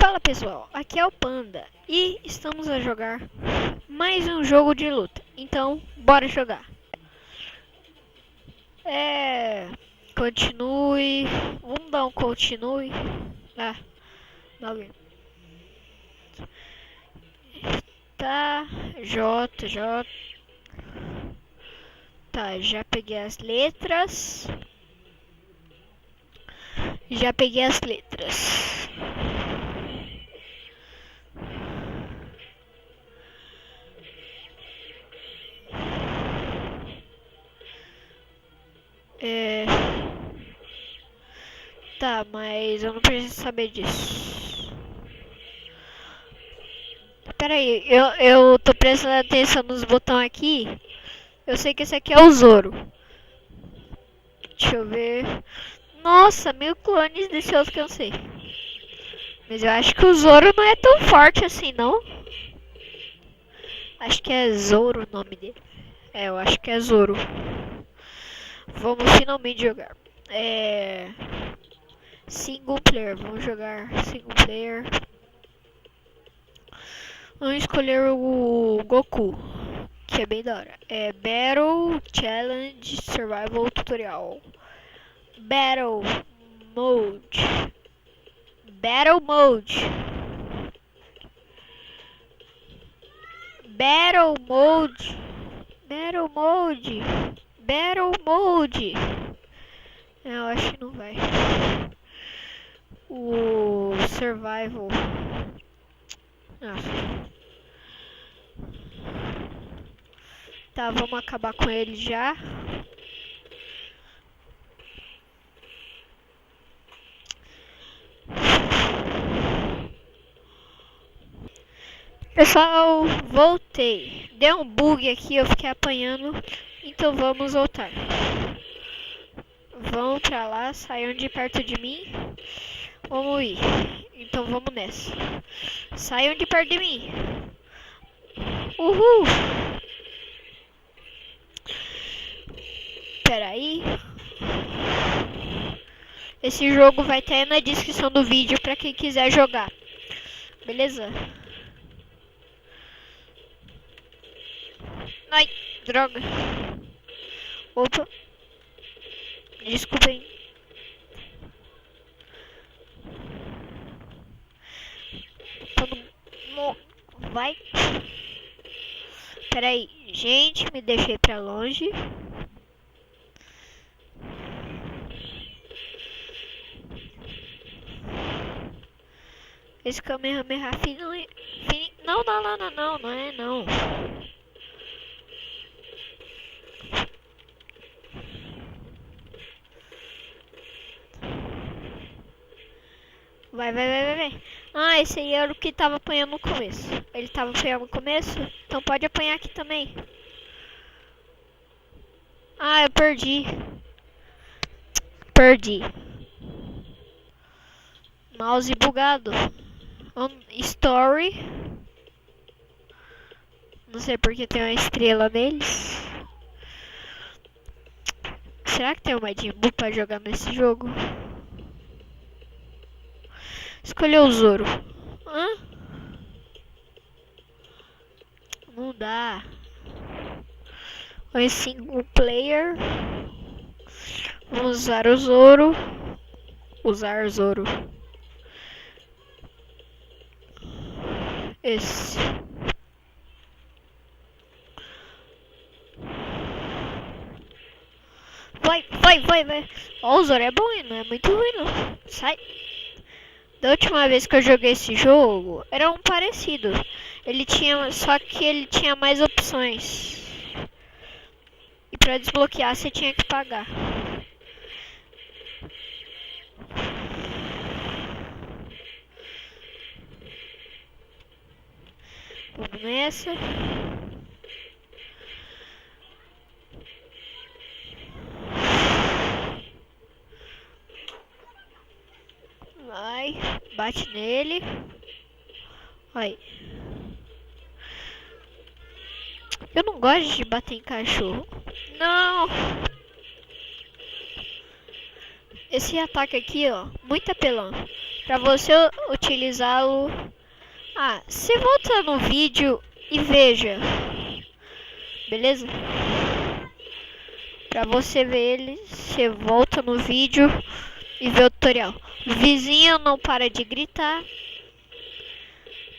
Fala pessoal, aqui é o Panda e estamos a jogar mais um jogo de luta. Então, bora jogar. Continue. Vamos dar um continue. Bagulho. Tá, J. Tá, já peguei as letras. Tá, mas eu não preciso saber disso. Pera aí, eu tô prestando atenção nos botões aqui. Eu sei que esse aqui é o Zoro. Deixa eu ver. Nossa, 1000 clones desse outro que eu sei. Mas eu acho que o Zoro não é tão forte assim, não. Acho que é Zoro o nome dele. Eu acho que é Zoro. Vamos finalmente jogar. Single player. Vamos jogar single player. Vamos escolher o Goku, que é bem da hora. Battle, Challenge, Survival, Tutorial. Battle Mode. Battle Mode. Battle Mode. Battle Mode. Battle Mode. Eu acho que não vai. O Survival. Tá, vamos acabar com ele já. Pessoal, voltei. Deu um bug aqui, eu fiquei apanhando. Então vamos voltar. Vão pra lá, saiam de perto de mim. Vamos ir. Então vamos nessa. Saiam de perto de mim. Uhul! Pera aí. Esse jogo vai estar na descrição do vídeo pra quem quiser jogar. Beleza? Ai, droga. Opa. Desculpem. Vai. Pera aí. Gente, me deixei pra longe. Esse Kamehameha não é... Não é não. Vai. Ah, esse aí era o que tava apanhando no começo. Ele tava apanhando no começo? Então pode apanhar aqui também. Ah, eu perdi. Mouse bugado. Story. Não sei porque tem uma estrela neles. Será que tem uma Majin Buu pra jogar nesse jogo? Escolheu o Zoro. Hã? Não dá. Vai single player. Vamos usar o Zoro. Esse. Vai. Ó, o Zoro é bom, não é muito ruim não. Sai. Da última vez que eu joguei esse jogo, era um parecido. Só que ele tinha mais opções. E pra desbloquear você tinha que pagar. Vamos nessa. Vai, bate nele. Vai. Eu não gosto de bater em cachorro. Não. Esse ataque aqui, ó, muito apelão. Para você utilizá-lo, você volta no vídeo e veja, beleza? Para você ver ele, você volta no vídeo e vê o tutorial. O vizinho não para de gritar.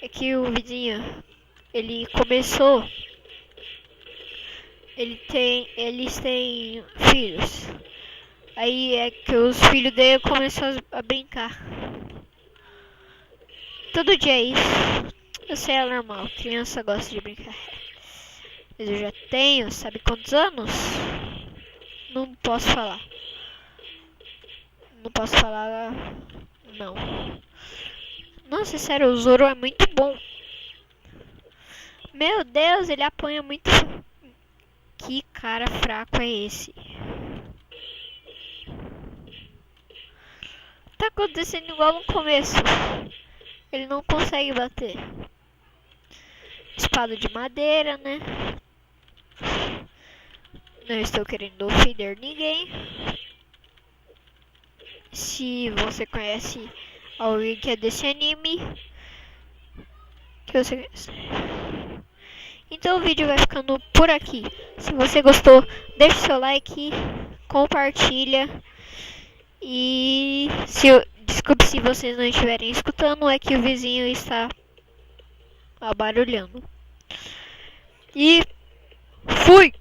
É que o vizinho, ele começou, eles têm filhos. Aí é que os filhos dele começaram a brincar. Todo dia é isso. Eu sei, é normal, criança gosta de brincar. Mas eu já tenho, sabe quantos anos? Não posso falar. Não posso falar, não. Nossa, sério, o Zoro é muito bom. Meu Deus, ele apanha muito. Que cara fraco é esse? Tá acontecendo igual no começo. Ele não consegue bater. Espada de madeira, né? Não estou querendo ofender ninguém. Se você conhece alguém que é desse anime, que você conhece. Então o vídeo vai ficando por aqui. Se você gostou, deixe seu like, compartilha. E desculpe se vocês não estiverem escutando, é que o vizinho está barulhando. E fui!